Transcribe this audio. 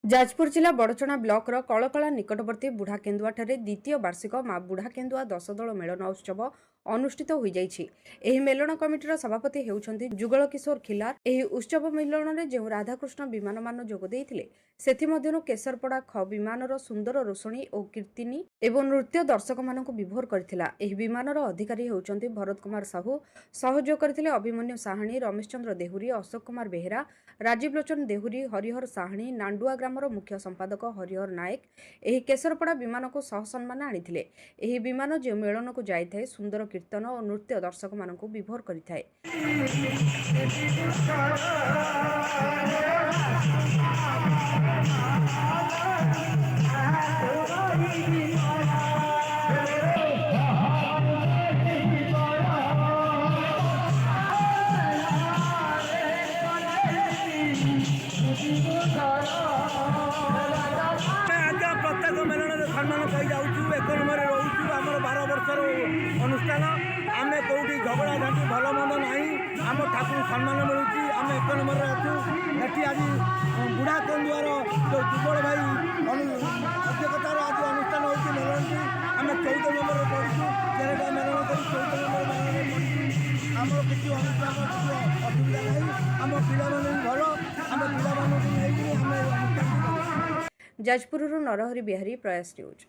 जाजपुर जिला बड़चणा ब्लॉक रो कलकला निकटवर्ती बुढ़ा केन्दुआठारे द्वितीय वार्षिक मां बुढ़ा केन्दुआ 10 दल मेलन उत्सव अनुष्ठित हो जाइछि। एही मेलन कमिटीर सभापति हेउछन्ति जुगल किशोर खिलार। एही उत्सव मेलन रे जेउ राधाकृष्ण विमान मान जोग देइथिले सेथि मध्यनु केसरपड़ा ख विमानर सुंदर रोषणी और कीर्तिनी एवं नृत्य दर्शक मानकु विभोर करथिला। एही विमानर अधिकारी हेउछन्ति भरत कुमार साहू, सहयोग करथिले अभिमन्यु साहाणी, रमेश चंद्र देहुरी, अशोक कुमार बेहेरा, राजीव लोचन देहुरी, हरिहर साहाणी, नांडुआ ग्रामर मुख्य संपादक हरिहर नायक एही केसरपड़ा विमान को सह सम्मान आनिथिले। एही विमान जे मेलन को जाइथाय सुंदर कीर्तन और नृत्य दर्शक मानकु विभोर करिथाय। प्रत्येक मेलन सम्मान पाई जाऊँ एक नंबर रोचु आम 12 वर्षर अनुष्ठान आम कौटी झगड़ा झाँटी भल मंद ना आम ठाकुर सम्मान मिलूँ आम एक नंबर अच्छु। ये आज बुढ़ा केन्दुआर जो जुगल भाई अध्यक्षतार आज अनुष्ठान होती मेलन की आम 14 नंबर पढ़ू तेरटा मेलन कर 14 नंबर मेलन पढ़ू आम किसी अनुष्ठान असुविधा ना आम पिला भल आम पिला जाजपुर नरहरि बिहारी प्रयास न्यूज।